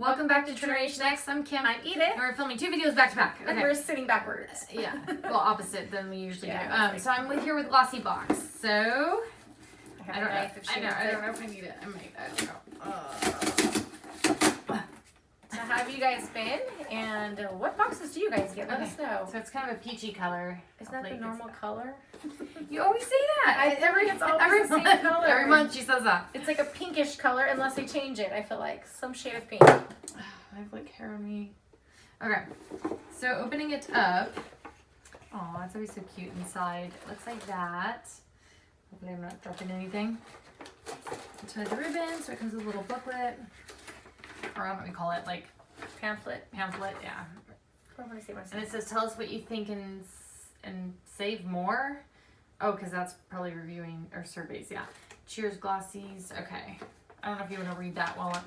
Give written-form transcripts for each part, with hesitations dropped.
Welcome back to Generation X. I'm Kim. I'm Edith. And we're filming 2 videos back to back. And we're sitting backwards. Yeah. Well, opposite than we usually do. Yeah, So I'm here with Glossybox. So I don't know if I don't know if I need it. I might. I don't know. So how have you guys been? And what boxes do you guys get? Let us know. So it's kind of a peachy color. Isn't that the normal color? You always say that. I think it's always the same color. Every month she says that. It's like a pinkish color unless they change it. I feel like some shade of pink. I have like hair on me. Okay. So opening it up. Oh, it's always so cute inside. It looks like that. Hopefully I'm not dropping anything. Tie the ribbon so it comes with a little booklet. Or what do we call it? Like Pamphlet, yeah. What am I saying? And it says, tell us what you think and save more. Oh, because that's probably reviewing or surveys, yeah. Cheers, Glossies. Okay. I don't know if you want to read that well,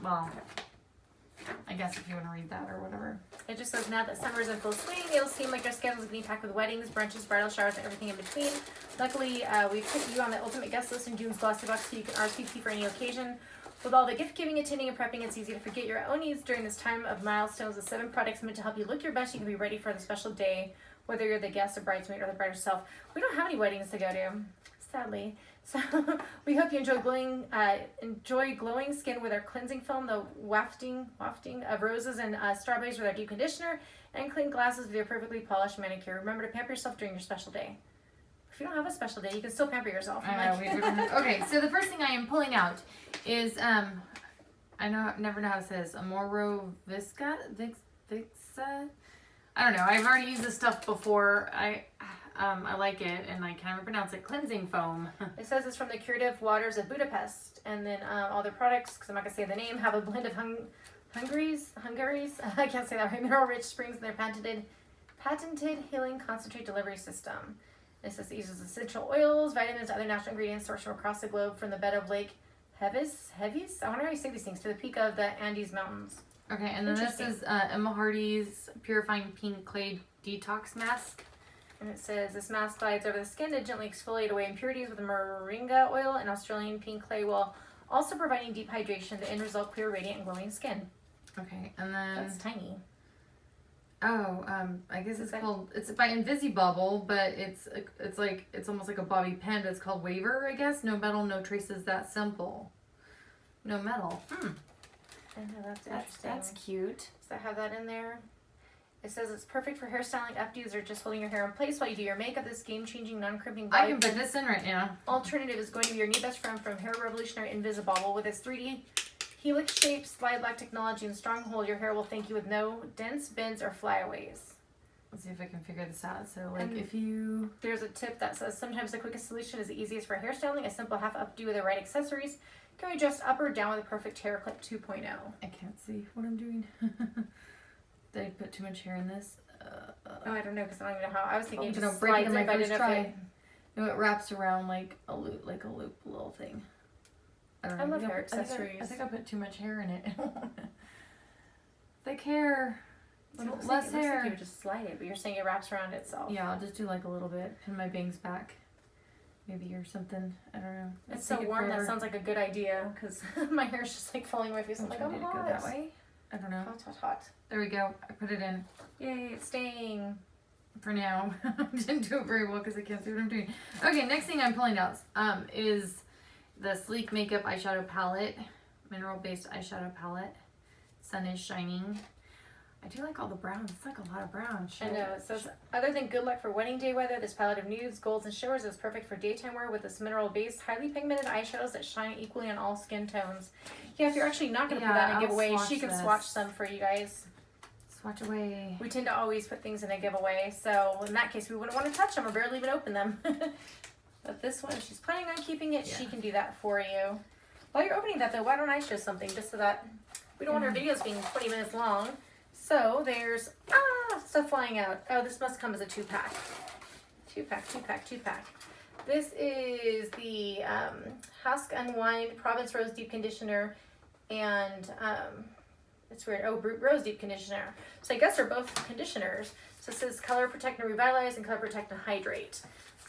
I guess if you want to read that or whatever. It just says, now that summer's in full swing, it'll seem like your schedule is being packed with weddings, brunches, bridal showers, and everything in between. Luckily, we've put you on the ultimate guest list in June's Glossybox so you can RSVP for any occasion. With all the gift giving, attending, and prepping, it's easy to forget your own needs during this time of milestones. With 7 products meant to help you look your best, you can be ready for the special day, whether you're the guest, or bridesmaid, or the bride herself. We don't have any weddings to go to, sadly. So we hope you enjoy glowing skin with our cleansing film, the wafting of roses and strawberries with our deep conditioner, and clean glasses with your perfectly polished manicure. Remember to pamper yourself during your special day. If you don't have a special day, you can still pamper yourself. I know. Okay, so the first thing I am pulling out is I never know how to say this. Amoro Visca. I don't know. I've already used this stuff before. I like it, and I can't even pronounce it. Cleansing foam. It says it's from the Curative Waters of Budapest, and then all their products, because I'm not gonna say the name, have a blend of Hungary's. I can't say that right. Mineral-rich springs in their patented healing concentrate delivery system. It says it uses essential oils, vitamins, and other natural ingredients sourced from across the globe from the bed of Lake Hevis. I wonder how you say these things. To the peak of the Andes Mountains. Okay, and then this is Emma Hardy's Purifying Pink Clay Detox Mask. And it says this mask glides over the skin to gently exfoliate away impurities with moringa oil and Australian pink clay, while also providing deep hydration. The end result: clear, radiant, and glowing skin. Okay, and then that's tiny. Oh, I guess it's called. It's by Invisibubble, but it's almost like a bobby pin. But it's called Waver, I guess. No metal, no traces. That simple. No metal. I know, That's cute. Does that have that in there? It says it's perfect for hairstyling, updos, or just holding your hair in place while you do your makeup. This game-changing, non-crimping body I can put this in right now. alternative is going to be your new best friend from Hair Revolutionary Invisibubble. With its 3D helix shape, slide lock technology, and strong hold, your hair will thank you with no dents, bends, or flyaways. Let's see if I can figure this out. So, like, if you... There's a tip that says sometimes the quickest solution is the easiest for hairstyling. A simple half updo with the right accessories can be adjust up or down with a perfect hair clip 2.0. I can't see what I'm doing. Did I put too much hair in this? Oh, I don't know, because I don't even know how. I was thinking I'm just gonna break it in my slides first try. No, it wraps around like a loop little thing. I don't know. I love hair accessories. I think I put too much hair in it. Thick hair. Less hair. Like you would just slide it, but you're saying it wraps around itself. Yeah, I'll just do like a little bit. Pin my bangs back. Maybe or something. I don't know. It's so warm. That sounds like a good idea because my hair's just like falling on my face. I'm like, oh, go that way. I don't know. Hot. There we go. I put it in. Yay, it's staying. For now. I didn't do it very well because I can't see what I'm doing. Okay, next thing I'm pulling out is the Sleek Makeup Eyeshadow Palette. Mineral-based eyeshadow palette. Sun is Shining. I do like all the browns. It's like a lot of brown. I know. It says, other than good luck for wedding day weather, this palette of nudes, golds, and shimmers is perfect for daytime wear with this mineral-based, highly pigmented eyeshadows that shine equally on all skin tones. Yeah, if you're actually not going to put that in a giveaway, she can swatch some for you guys. Swatch away. We tend to always put things in a giveaway, so in that case, we wouldn't want to touch them or barely even open them. But this one, if she's planning on keeping it, she can do that for you. While you're opening that, though, why don't I show something just so that we don't want our videos being 20 minutes long. So there's stuff flying out. Oh, this must come as a 2-pack. 2-pack. This is the Husk Unwind Province Rose Deep Conditioner and it's weird. Oh, Brute Rose Deep Conditioner. So I guess they're both conditioners. So it says Color Protect and Revitalize and Color Protect and Hydrate.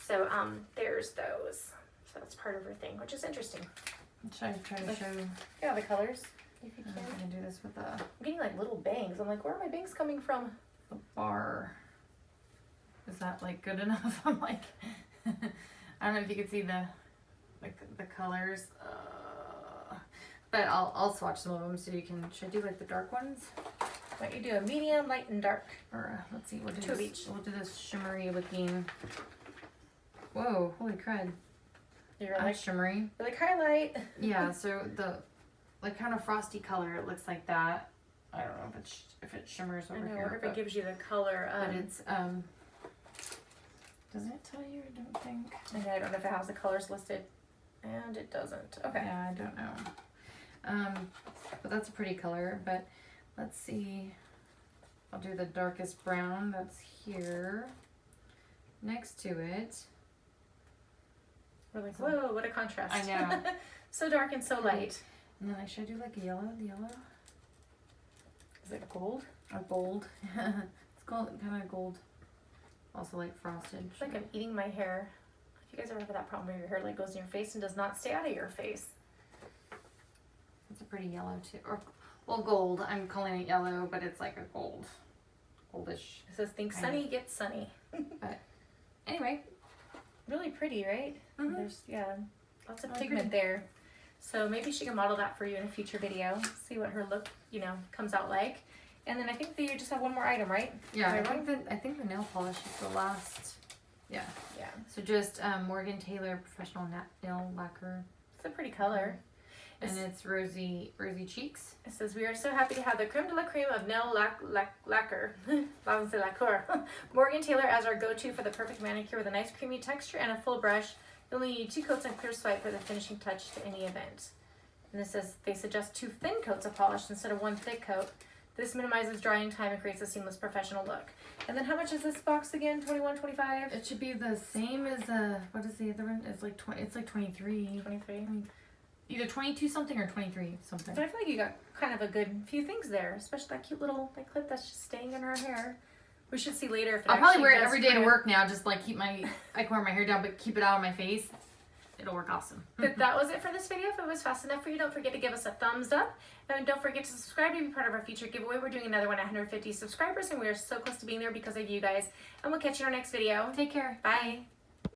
So there's those. So that's part of her thing, which is interesting. Try to show you. Yeah, the colors. See if you I'm can. gonna do this with I'm getting like little bangs. I'm like, where are my bangs coming from? the bar. Is that like good enough? I'm like, I don't know if you can see the colors. But I'll swatch some of them so you can. Should I do like the dark ones? Why don't you do a medium, light, and dark? Or let's see, we'll do Two of this. each. We'll do this shimmery looking. Whoa! Holy crud! You're like Shimmery. you're like highlight. Yeah. So the like kind of frosty color. It looks like that. I don't know if it shimmers I over know. I here. wonder if it gives you the color. But it's Doesn't it tell you? I don't think. I don't know if it has the colors listed, and it doesn't. Okay. Yeah, I don't know. But that's a pretty color. But let's see. I'll do the darkest brown. That's here. Next to it. We're like, whoa, what a contrast. I know. So dark and so light. And then should I do like a yellow? The yellow? Is it gold? Or gold? It's gold, kind of gold. Also like frosted. It's like I'm eating my hair. If you guys ever have that problem where your hair like goes in your face and does not stay out of your face. It's a pretty yellow too. Or well, gold. I'm calling it yellow, but it's like a gold, goldish. It says, think sunny, get sunny. But anyway, Really pretty, right? Mhm. There's, yeah, lots of Really pigment pretty. there. So maybe she can model that for you in a future video. See what her look, comes out like. And then I think that you just have one more item, right? yeah, Am I I think the nail polish is the last. Yeah. Yeah. So just Morgan Taylor Professional Nail Lacquer, It's a pretty color. and it's rosy cheeks. It says, we are so happy to have the creme de la creme of nail lacquer, lacquer, Morgan Taylor as our go-to for the perfect manicure with a nice creamy texture and a full brush. You'll need 2 coats and clear swipe for the finishing touch to any event. And this says they suggest 2 thin coats of polish instead of 1 thick coat. This minimizes drying time and creates a seamless professional look. And then how much is this box again? $21, $25? It should be the same as what is the other one? It's like 20. It's like 23. 23. Either 22 something or 23 something. But I feel like you got kind of a good few things there, especially that cute little clip that's just staying in her hair. We should see later if it I'll probably wear it does every day to print. work now. Just like I can wear my hair down, but keep it out of my face. It'll work awesome. But that was it for this video. If it was fast enough for you, don't forget to give us a thumbs up. And don't forget to subscribe to be part of our future giveaway. We're doing another one at 150 subscribers, and we are so close to being there because of you guys. And we'll catch you in our next video. Take care. Bye.